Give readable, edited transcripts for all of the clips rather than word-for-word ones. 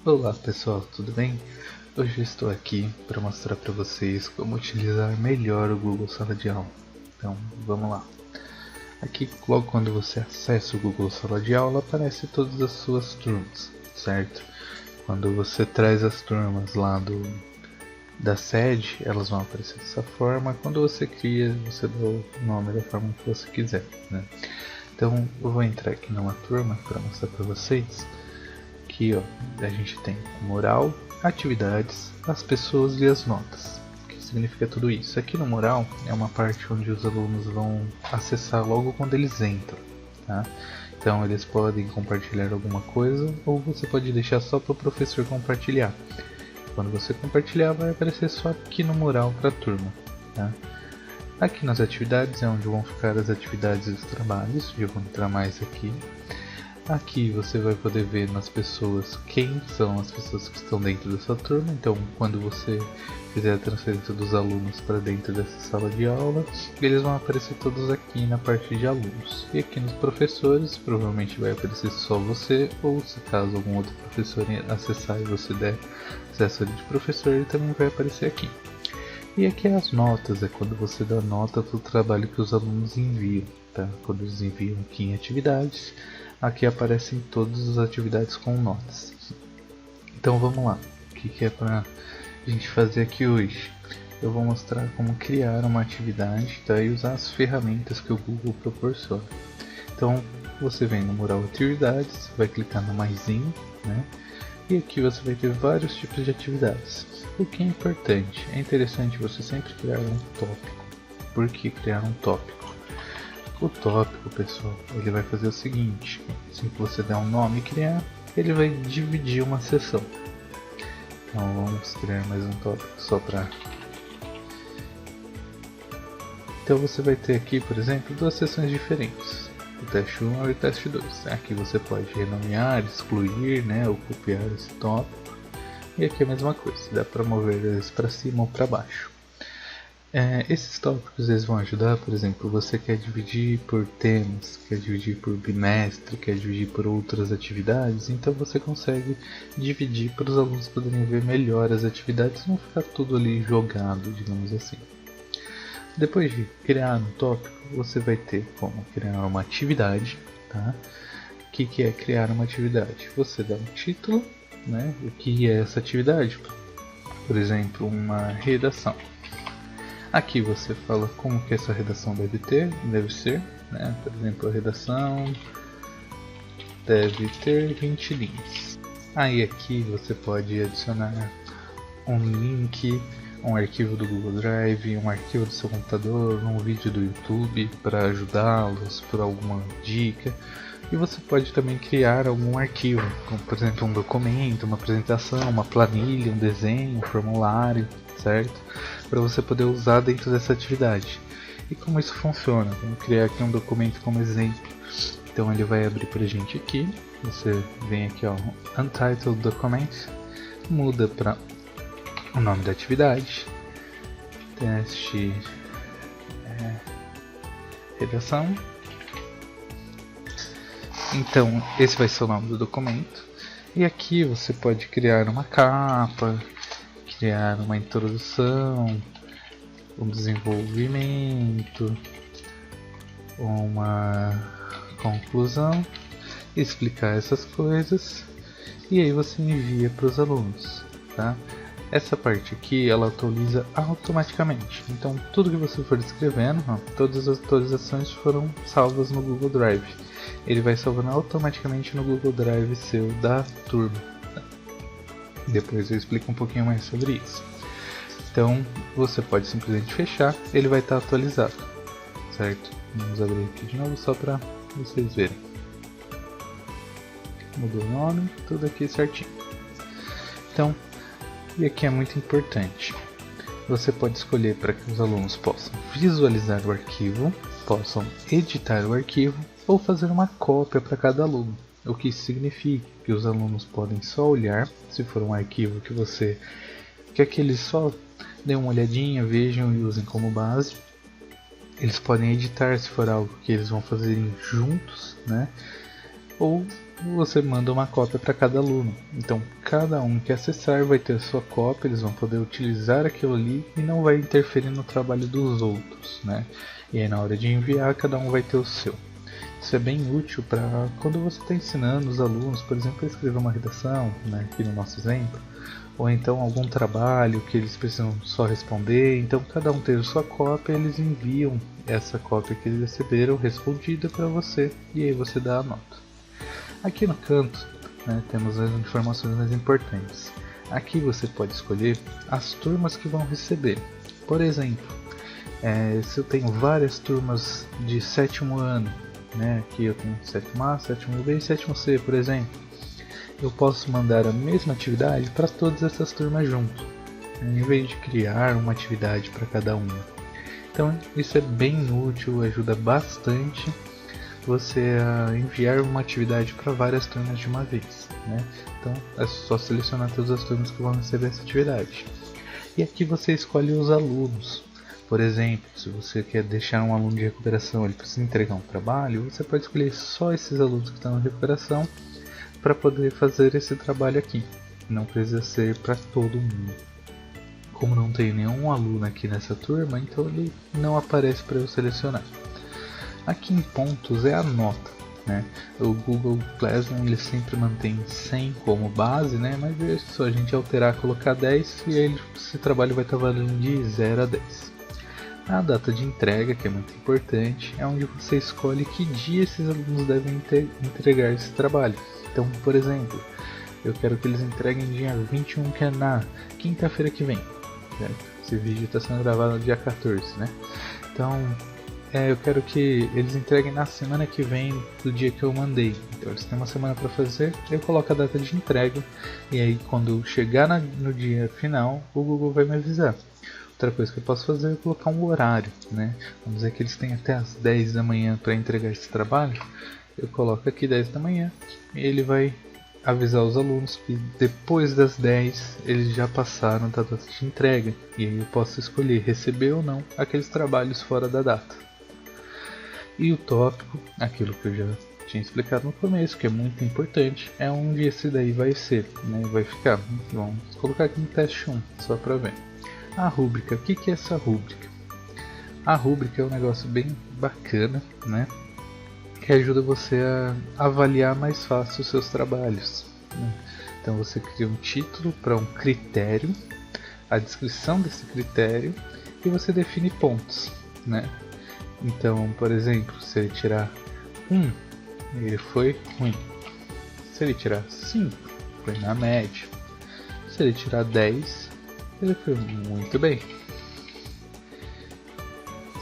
Olá pessoal, tudo bem? Hoje eu estou aqui para mostrar para vocês como utilizar melhor o Google Sala de Aula. Então vamos lá. Aqui logo quando você acessa o Google Sala de Aula aparece todas as suas turmas, certo? Quando você traz as turmas lá da sede, elas vão aparecer dessa forma. Quando você cria, você dá o nome da forma que você quiser, né? Então eu vou entrar aqui numa turma para mostrar para vocês. Aqui ó, a gente tem mural, atividades, as pessoas e as notas. O que significa tudo isso? Aqui no mural é uma parte onde os alunos vão acessar logo quando eles entram, tá? Então eles podem compartilhar alguma coisa ou você pode deixar só para o professor compartilhar. Quando você compartilhar vai aparecer só aqui no mural para a turma, tá? Aqui nas atividades é onde vão ficar as atividades e os trabalhos, eu vou entrar mais aqui. Aqui você vai poder ver nas pessoas quem são as pessoas que estão dentro dessa turma. Então quando você fizer a transferência dos alunos para dentro dessa sala de aula, eles vão aparecer todos aqui na parte de alunos. E aqui nos professores, provavelmente vai aparecer só você, ou se caso algum outro professor acessar e você der acesso de professor, ele também vai aparecer aqui. E aqui as notas, é quando você dá nota para o trabalho que os alunos enviam, tá? Quando eles enviam aqui em atividades, aqui aparecem todas as atividades com notas. Então vamos lá, o que é para a gente fazer aqui hoje? Eu vou mostrar como criar uma atividade, tá? E usar as ferramentas que o Google proporciona. Então você vem no mural atividades, vai clicar no maisinho, né? E aqui você vai ter vários tipos de atividades. O que é importante? É interessante você sempre criar um tópico. Por que criar um tópico? O tópico, pessoal, ele vai fazer o seguinte: assim que você der um nome e criar, ele vai dividir uma seção. Então vamos criar mais um tópico só para... Então você vai ter aqui, por exemplo, duas seções diferentes. O teste 1 e o teste 2. Aqui você pode renomear, excluir, né, ou copiar esse tópico. E aqui é a mesma coisa, dá para mover eles para cima ou para baixo. Esses tópicos eles vão ajudar, por exemplo, você quer dividir por temas, quer dividir por bimestre, quer dividir por outras atividades, então você consegue dividir para os alunos poderem ver melhor as atividades e não ficar tudo ali jogado, digamos assim. Depois de criar um tópico, você vai ter como criar uma atividade, tá? O que é criar uma atividade? Você dá um título, né? O que é essa atividade? Por exemplo, uma redação. Aqui você fala como que essa redação deve ser, né? Por exemplo, a redação deve ter 20 linhas. Aí aqui você pode adicionar um link, um arquivo do Google Drive, um arquivo do seu computador, um vídeo do YouTube para ajudá-los por alguma dica. E você pode também criar algum arquivo, como por exemplo um documento, uma apresentação, uma planilha, um desenho, um formulário, certo? Para você poder usar dentro dessa atividade. E como isso funciona? Vamos criar aqui um documento como exemplo. Então ele vai abrir para a gente aqui. Você vem aqui, ó, Untitled Document, muda para o nome da atividade, teste redação. Então esse vai ser o nome do documento. E aqui você pode criar uma capa, criar uma introdução, um desenvolvimento, uma conclusão, explicar essas coisas e aí você envia para os alunos, tá? Essa parte aqui ela atualiza automaticamente, então tudo que você for escrevendo, ó, todas as atualizações foram salvas no Google Drive. Ele vai salvando automaticamente no Google Drive seu da turma. Depois eu explico um pouquinho mais sobre isso. Então você pode simplesmente fechar, ele vai estar atualizado, certo? Vamos abrir aqui de novo só para vocês verem. Mudou o nome, tudo aqui certinho. Então, e aqui é muito importante. Você pode escolher para que os alunos possam visualizar o arquivo, possam editar o arquivo ou fazer uma cópia para cada aluno. O que isso significa? Que os alunos podem só olhar, se for um arquivo que você quer que eles só dêem uma olhadinha, vejam e usem como base. Eles podem editar se for algo que eles vão fazer juntos, né? ou você manda uma cópia para cada aluno. Então cada um que acessar vai ter a sua cópia, eles vão poder utilizar aquilo ali e não vai interferir no trabalho dos outros, né? E aí na hora de enviar, cada um vai ter o seu. Isso é bem útil para quando você está ensinando os alunos, por exemplo, a escrever uma redação, né, aqui no nosso exemplo, ou então algum trabalho que eles precisam só responder. Então cada um tem a sua cópia, eles enviam essa cópia que eles receberam respondida para você e aí você dá a nota. Aqui no canto, né, temos as informações mais importantes. Aqui você pode escolher as turmas que vão receber. Por exemplo, se eu tenho várias turmas de 7º ano, né, aqui eu tenho 7º A, 7º B e 7º C, por exemplo, eu posso mandar a mesma atividade para todas essas turmas junto, em vez de criar uma atividade para cada uma. Então isso é bem útil, ajuda bastante você a enviar uma atividade para várias turmas de uma vez, né? Então é só selecionar todas as turmas que vão receber essa atividade. E aqui você escolhe os alunos. Por exemplo, se você quer deixar um aluno de recuperação, ele precisa entregar um trabalho, você pode escolher só esses alunos que estão em recuperação para poder fazer esse trabalho aqui. Não precisa ser para todo mundo. Como não tem nenhum aluno aqui nessa turma, então ele não aparece para eu selecionar. Aqui em pontos é a nota, né? O Google Classroom ele sempre mantém 100 como base, né? Mas é só a gente alterar, colocar 10 e aí esse trabalho vai estar valendo de 0 a 10. A data de entrega, que é muito importante, é onde você escolhe que dia esses alunos devem entregar esse trabalho. Então, por exemplo, eu quero que eles entreguem dia 21, que é na quinta-feira que vem. Certo? Esse vídeo está sendo gravado no dia 14, né? Então, eu quero que eles entreguem na semana que vem do dia que eu mandei. Então, eles têm uma semana para fazer, eu coloco a data de entrega e aí quando chegar no dia final, o Google vai me avisar. Outra coisa que eu posso fazer é colocar um horário, né? Vamos dizer que eles têm até as 10 da manhã para entregar esse trabalho. Eu coloco aqui 10 da manhã e ele vai avisar os alunos que depois das 10 eles já passaram da data de entrega. E aí eu posso escolher receber ou não aqueles trabalhos fora da data. E o tópico, aquilo que eu já tinha explicado no começo, que é muito importante, é onde esse daí vai ser, né? Vai ficar. Vamos colocar aqui no teste 1, só para ver. A rúbrica, o que é essa rúbrica? A rúbrica é um negócio bem bacana, né? Que ajuda você a avaliar mais fácil os seus trabalhos, né? Então você cria um título para um critério, a descrição desse critério e você define pontos, né? Então, por exemplo, se ele tirar 1, ele foi ruim. Se ele tirar 5, foi na média. Se ele tirar 10, ele foi muito bem,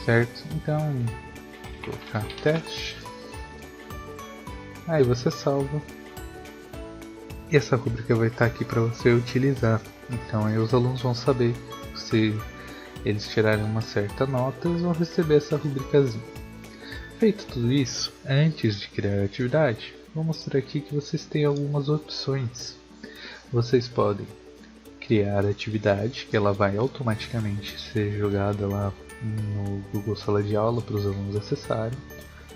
certo? Então, vou colocar teste, aí você salva e essa rubrica vai estar aqui para você utilizar. Então aí os alunos vão saber se eles tirarem uma certa nota, eles vão receber essa rubricazinha. Feito tudo isso, antes de criar a atividade, vou mostrar aqui que vocês têm algumas opções. Vocês podem criar a atividade, que ela vai automaticamente ser jogada lá no Google Sala de Aula para os alunos acessarem.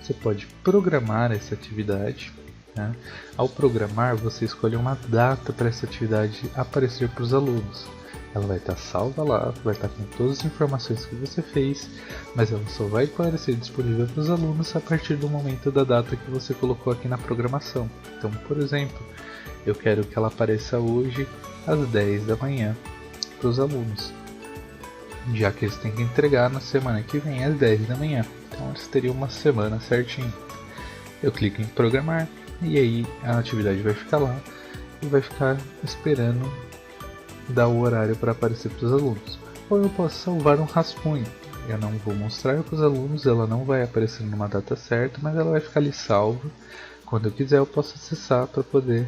Você pode programar essa atividade, né? Ao programar, você escolhe uma data para essa atividade aparecer para os alunos. Ela vai estar salva lá, vai estar com todas as informações que você fez, mas ela só vai aparecer disponível para os alunos a partir do momento da data que você colocou aqui na programação. Então, por exemplo, eu quero que ela apareça hoje às 10 da manhã para os alunos, já que eles têm que entregar na semana que vem às 10 da manhã. Então eles teriam uma semana certinho. Eu clico em programar e aí a atividade vai ficar lá e vai ficar esperando dar o horário para aparecer para os alunos. Ou eu posso salvar um rascunho. Eu não vou mostrar para os alunos, ela não vai aparecer numa data certa, mas ela vai ficar ali salva. Quando eu quiser eu posso acessar para poder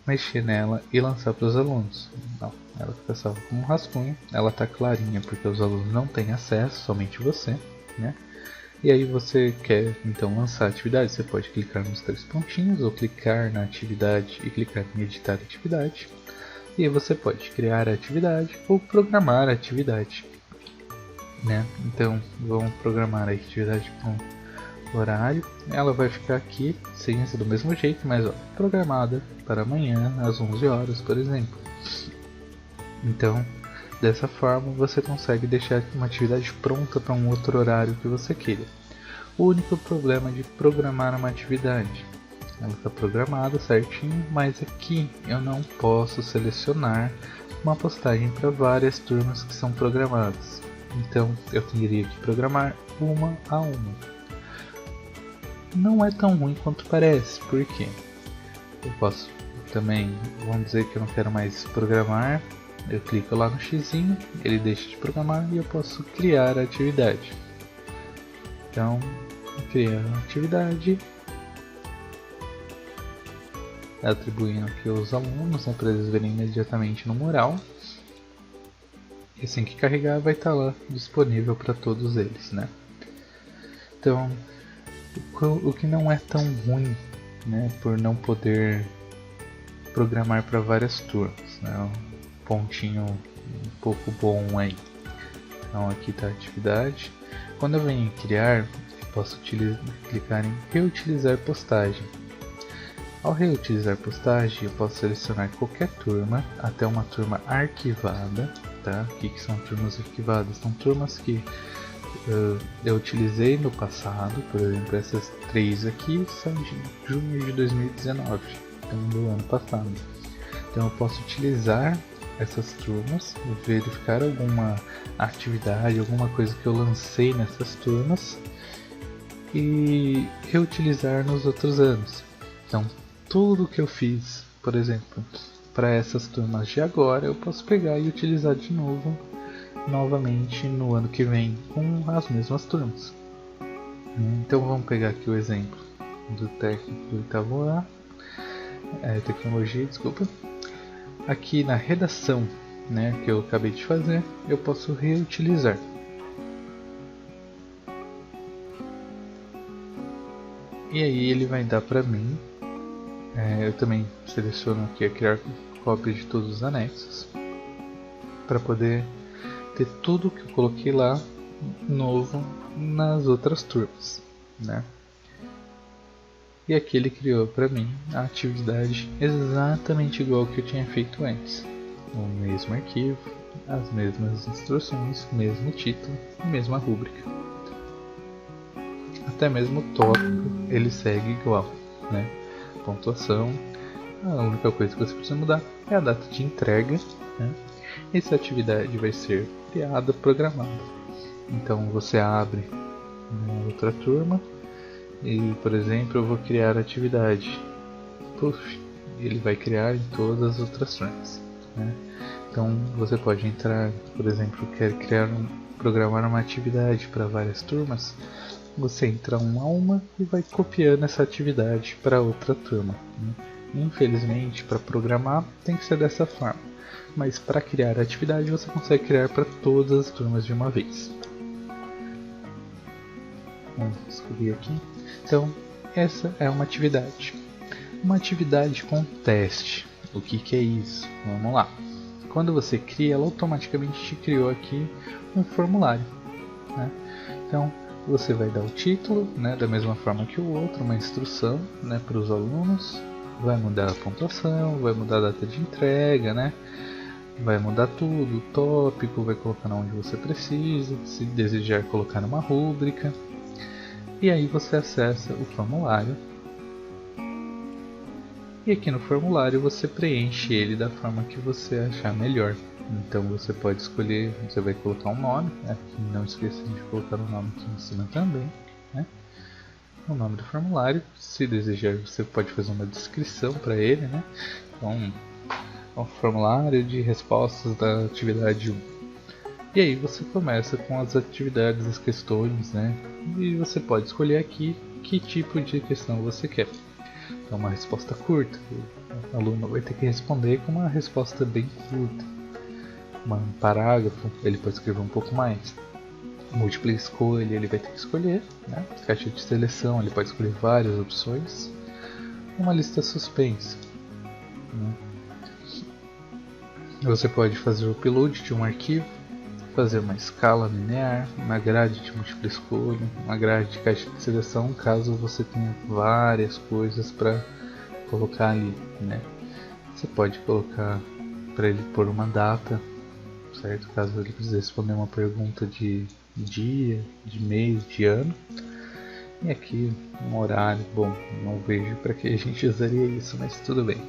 mexer nela e lançar para os alunos. Não, ela fica salva como um rascunho, ela está clarinha porque os alunos não têm acesso, somente você, né? E aí você quer então lançar a atividade, você pode clicar nos 3 pontinhos ou clicar na atividade e clicar em editar atividade. E aí você pode criar a atividade ou programar a atividade, né? Então vamos programar a atividade com horário, ela vai ficar aqui, ciência do mesmo jeito, mas ó, programada para amanhã às 11 horas, por exemplo. Então, dessa forma, você consegue deixar uma atividade pronta para um outro horário que você queira. O único problema de programar uma atividade, ela está programada certinho, mas aqui eu não posso selecionar uma postagem para várias turmas que são programadas. Então, eu teria que programar uma a uma. Não é tão ruim quanto parece, porque eu posso também, vamos dizer que eu não quero mais programar, eu clico lá no xizinho, ele deixa de programar e eu posso criar a atividade. Então, criar a atividade, atribuindo aqui aos alunos, né, para eles verem imediatamente no mural. E assim que carregar vai estar lá disponível para todos eles, né? Então, o que não é tão ruim, né, por não poder programar para várias turmas, né? Um pontinho um pouco bom aí. Então aqui está a atividade. Quando eu venho em criar, eu posso clicar em reutilizar postagem. Ao reutilizar postagem, eu posso selecionar qualquer turma até uma turma arquivada, tá? O que são turmas arquivadas? São turmas que eu utilizei no passado, por exemplo, essas 3 aqui são de junho de 2019, então do ano passado. Então eu posso utilizar essas turmas, verificar alguma atividade, alguma coisa que eu lancei nessas turmas e reutilizar nos outros anos. Então tudo que eu fiz, por exemplo, para essas turmas de agora, eu posso pegar e utilizar de novo novamente no ano que vem com as mesmas turmas. Então vamos pegar aqui o exemplo do técnico do oitavo A, tecnologia, desculpa. Aqui na redação, né, que eu acabei de fazer, eu posso reutilizar. E aí ele vai dar para mim. Eu também seleciono aqui a criar cópia de todos os anexos para poder ter tudo que eu coloquei lá novo nas outras turmas, né? E aqui ele criou para mim a atividade exatamente igual que eu tinha feito antes. O mesmo arquivo, as mesmas instruções, mesmo título, mesma rúbrica. Até mesmo o tópico ele segue igual, né? Pontuação, a única coisa que você precisa mudar é a data de entrega, né? Essa atividade vai ser criada, programada. Então você abre uma outra turma e, por exemplo, eu vou criar a atividade. Ele vai criar em todas as outras turmas, né? Então você pode entrar, por exemplo, quer programar uma atividade para várias turmas. Você entra uma a uma e vai copiando essa atividade para outra turma, né? Infelizmente, para programar tem que ser dessa forma, mas para criar a atividade você consegue criar para todas as turmas de uma vez. Vamos escolher aqui. Então, essa é uma atividade. Uma atividade com teste. O que é isso? Vamos lá. Quando você cria, ela automaticamente te criou aqui um formulário, né? Então, você vai dar o título, né, da mesma forma que o outro, uma instrução, né, para os alunos. Vai mudar a pontuação, vai mudar a data de entrega, né? Vai mudar tudo, o tópico, vai colocar onde você precisa, se desejar colocar numa rúbrica. E aí você acessa o formulário. E aqui no formulário você preenche ele da forma que você achar melhor. Então você pode escolher, você vai colocar um nome, né? Não esqueça de colocar o nome aqui em cima também, né? O nome do formulário, se desejar você pode fazer uma descrição para ele, né? Então, é um formulário de respostas da atividade 1. E aí você começa com as atividades, as questões, né? E você pode escolher aqui que tipo de questão você quer. Então, uma resposta curta, o aluno vai ter que responder com uma resposta bem curta. Um parágrafo, ele pode escrever um pouco mais. Múltipla escolha, ele vai ter que escolher, né? Caixa de seleção, ele pode escolher várias opções. Uma lista suspensa, né? Você pode fazer o upload de um arquivo, fazer uma escala linear, uma grade de múltipla escolha, uma grade de caixa de seleção, caso você tenha várias coisas para colocar ali, né? Você pode colocar para ele pôr uma data, certo? Caso ele precise responder uma pergunta de dia, de mês, de ano. E aqui um horário, bom, não vejo para que a gente usaria isso, mas tudo bem.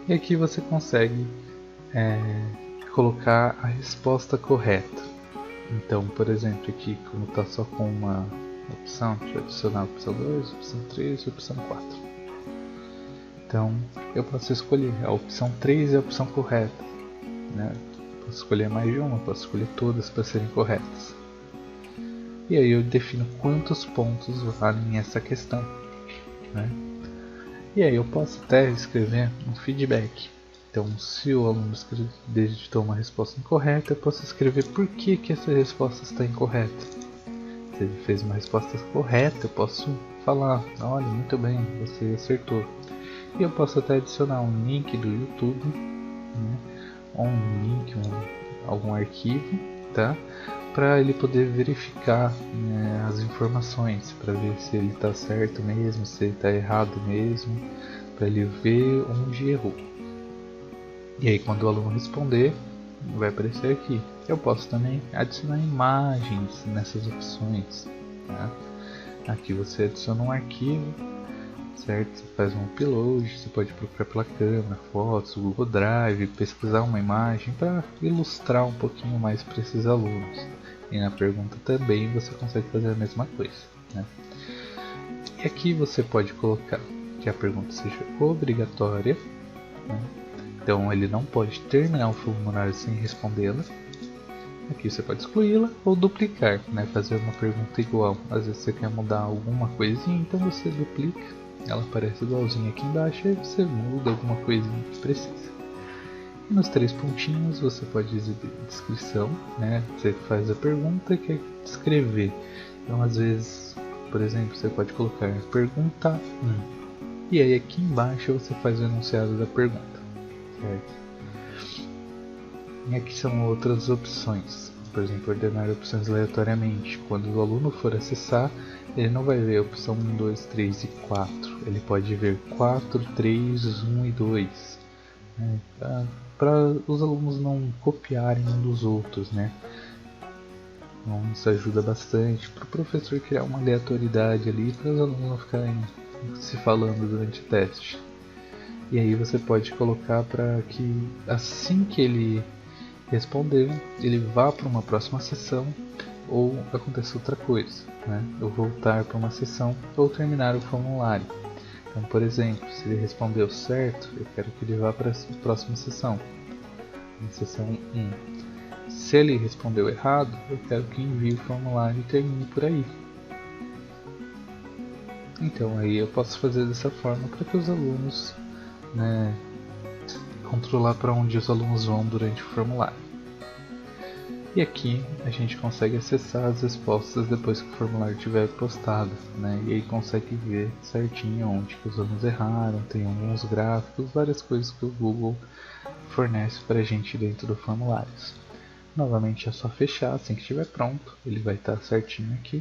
E aqui você consegue colocar a resposta correta. Então, por exemplo, aqui como está só com uma opção, deixa eu adicionar a opção 2, opção 3 e opção 4. Então, eu posso escolher a opção 3 é a opção correta, né? Posso escolher mais de uma, posso escolher todas para serem corretas. E aí eu defino quantos pontos valem essa questão, né? E aí eu posso até escrever um feedback. Então, se o aluno digitou uma resposta incorreta, eu posso escrever por que essa resposta está incorreta. Se ele fez uma resposta correta, eu posso falar: olha, muito bem, você acertou. E eu posso até adicionar um link do YouTube, né? Ou um link, algum arquivo, tá? Para ele poder verificar, né, as informações, para ver se ele está certo mesmo, se ele está errado mesmo, para ele ver onde errou. E aí quando o aluno responder, vai aparecer aqui. Eu posso também adicionar imagens nessas opções, tá? Aqui você adiciona um arquivo, certo? Você faz um upload, você pode procurar pela câmera, fotos, Google Drive, pesquisar uma imagem para ilustrar um pouquinho mais para esses alunos. E na pergunta também você consegue fazer a mesma coisa, né? E aqui você pode colocar que a pergunta seja obrigatória, né? Então ele não pode terminar o formulário sem respondê-la. Aqui você pode excluí-la ou duplicar, né? Fazer uma pergunta igual. Às vezes você quer mudar alguma coisinha, então você duplica. Ela aparece igualzinha aqui embaixo e você muda alguma coisinha que precisa. E nos 3 pontinhos você pode exibir descrição, né? Você faz a pergunta e quer descrever. Então às vezes, por exemplo, você pode colocar pergunta 1. E aí aqui embaixo você faz o enunciado da pergunta, certo? E aqui são outras opções. Por exemplo, ordenar opções aleatoriamente. Quando o aluno for acessar, ele não vai ver a opção 1, 2, 3 e 4. Ele pode ver 4, 3, 1 e 2. Né? Para os alunos não copiarem um dos outros, né? Então isso ajuda bastante para o professor criar uma aleatoriedade ali para os alunos não ficarem se falando durante o teste. E aí você pode colocar para que assim que ele responder, ele vá para uma próxima sessão ou aconteça outra coisa, né? Ou voltar para uma sessão ou terminar o formulário. Então, por exemplo, se ele respondeu certo, eu quero que ele vá para a próxima sessão, na sessão 1. Se ele respondeu errado, eu quero que envie o formulário e termine por aí. Então aí eu posso fazer dessa forma para que os alunos, né, controlar para onde os alunos vão durante o formulário. E aqui a gente consegue acessar as respostas depois que o formulário estiver postado, né? E aí consegue ver certinho onde que os alunos erraram, tem alguns gráficos, várias coisas que o Google fornece para a gente dentro do formulário. Novamente é só fechar assim que estiver pronto, ele vai estar certinho aqui.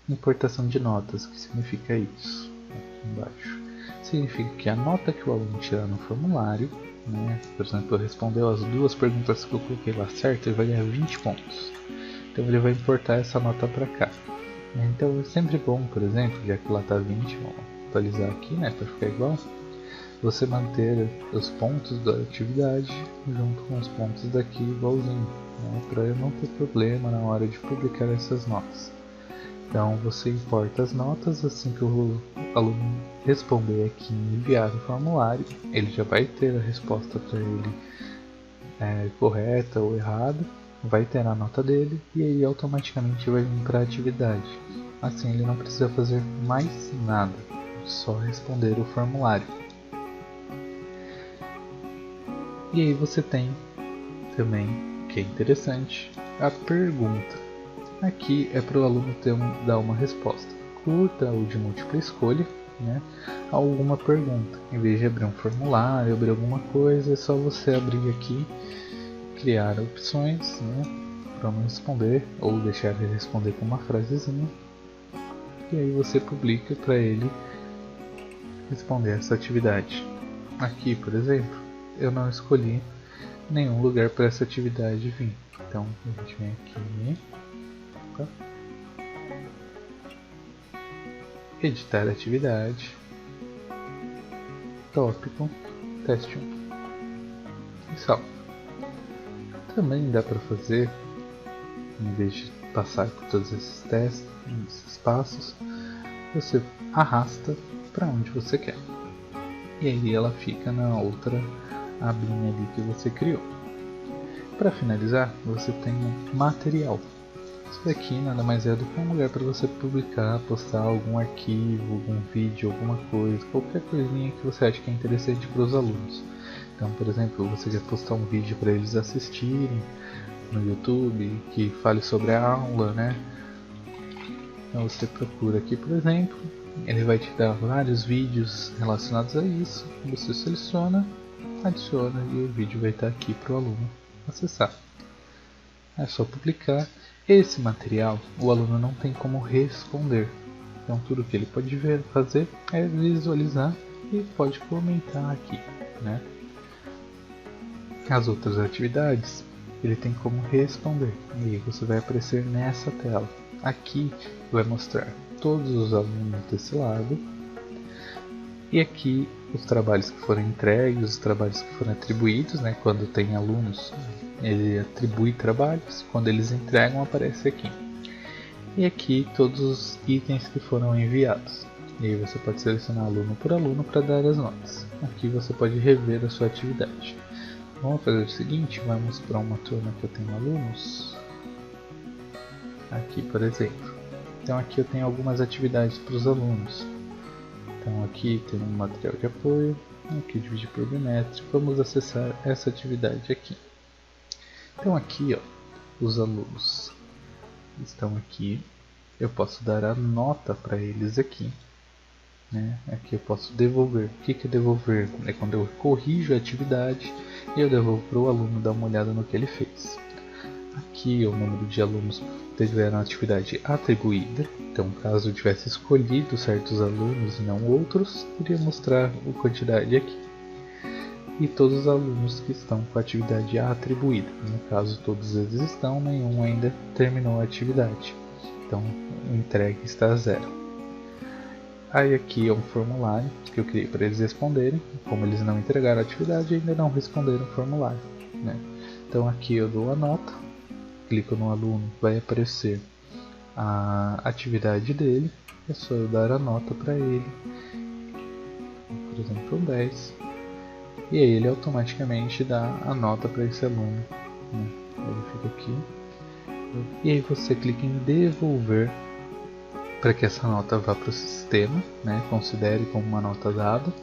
Importação de notas, que significa isso? Aqui embaixo. Significa que a nota que o aluno tirar no formulário, né, por exemplo, respondeu as 2 perguntas que eu coloquei lá certo, ele vai ganhar 20 pontos. Então ele vai importar essa nota para cá. Então é sempre bom, por exemplo, já que lá está 20, vamos atualizar aqui, né, para ficar igual, você manter os pontos da atividade junto com os pontos daqui igualzinho, né, para não ter problema na hora de publicar essas notas. Então você importa as notas, assim que o aluno responder aqui e enviar o formulário, ele já vai ter a resposta para ele correta ou errada, vai ter a nota dele e aí automaticamente vai vir para a atividade. Assim ele não precisa fazer mais nada, só responder o formulário. E aí você tem também, que é interessante, a pergunta. Aqui é para o aluno dar uma resposta curta ou de múltipla escolha, né, a alguma pergunta. Em vez de abrir um formulário, abrir alguma coisa, é só você abrir aqui, criar opções, né, para não responder, ou deixar ele responder com uma frasezinha, e aí você publica para ele responder essa atividade. Aqui, por exemplo, eu não escolhi nenhum lugar para essa atividade vir, então a gente vem aqui, tá? Editar atividade, tópico, teste 1 e salva. Também dá para fazer, em vez de passar por todos esses testes, esses passos, você arrasta para onde você quer. E aí ela fica na outra abinha ali que você criou. Para finalizar, você tem um material. Isso daqui nada mais é do que um lugar para você publicar, postar algum arquivo, algum vídeo, alguma coisa, qualquer coisinha que você acha que é interessante para os alunos. Então, por exemplo, você quer postar um vídeo para eles assistirem no YouTube, que fale sobre a aula, né? Então você procura aqui, por exemplo, ele vai te dar vários vídeos relacionados a isso, você seleciona, adiciona e o vídeo vai estar aqui para o aluno acessar. É só publicar. Esse material o aluno não tem como responder, então tudo que ele pode fazer é visualizar e pode comentar aqui, né? As outras atividades ele tem como responder, e aí você vai aparecer nessa tela. Aqui vai mostrar todos os alunos desse lado, e aqui os trabalhos que foram entregues, os trabalhos que foram atribuídos, né? Quando tem alunos, ele atribui trabalhos, quando eles entregam aparece aqui. E aqui todos os itens que foram enviados. E aí você pode selecionar aluno por aluno para dar as notas. Aqui você pode rever a sua atividade. Vamos fazer o seguinte, vamos para uma turma que eu tenho alunos. Aqui, por exemplo. Então aqui eu tenho algumas atividades para os alunos. Então aqui tem um material de apoio, aqui dividir por bimestre. Vamos acessar essa atividade aqui. Então aqui, ó, os alunos estão aqui. Eu posso dar a nota para eles aqui, né? Aqui eu posso devolver. O que é devolver? É quando eu corrijo a atividade e eu devolvo para o aluno dar uma olhada no que ele fez. Aqui é o número de alunos que tiveram a atividade atribuída. Então, caso eu tivesse escolhido certos alunos e não outros, iria mostrar a quantidade aqui. E todos os alunos que estão com a atividade atribuída. No caso, todos eles estão, nenhum ainda terminou a atividade. Então, o entregue está a 0. Aí aqui é um formulário que eu criei para eles responderem. Como eles não entregaram a atividade, ainda não responderam o formulário, né? Então aqui eu dou a nota, clico no aluno, vai aparecer a atividade dele. É só eu dar a nota para ele, por exemplo 10. E aí ele automaticamente dá a nota para esse aluno, né? Ele fica aqui. E aí você clica em devolver para que essa nota vá para o sistema, né? Considere como uma nota dada.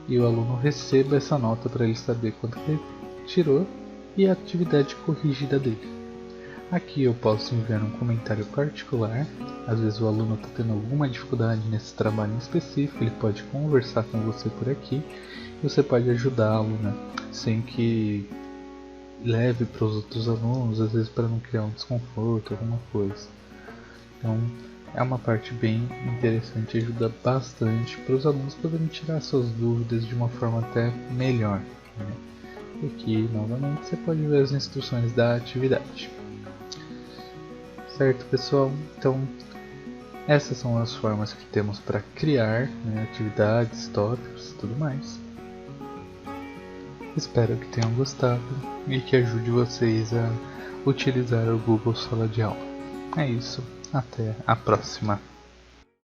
E o aluno receba essa nota para ele saber quanto ele tirou e a atividade corrigida dele. Aqui eu posso enviar um comentário particular. Às vezes o aluno está tendo alguma dificuldade nesse trabalho em específico, ele pode conversar com você por aqui e você pode ajudá-lo, né? Sem que leve para os outros alunos, às vezes para não criar um desconforto, alguma coisa. Então é uma parte bem interessante, ajuda bastante para os alunos poderem tirar suas dúvidas de uma forma até melhor, né? E aqui novamente você pode ver as instruções da atividade. Certo, pessoal? Então essas são as formas que temos para criar, né, atividades, tópicos e tudo mais. Espero que tenham gostado e que ajude vocês a utilizar o Google Sala de Aula. É isso, até a próxima!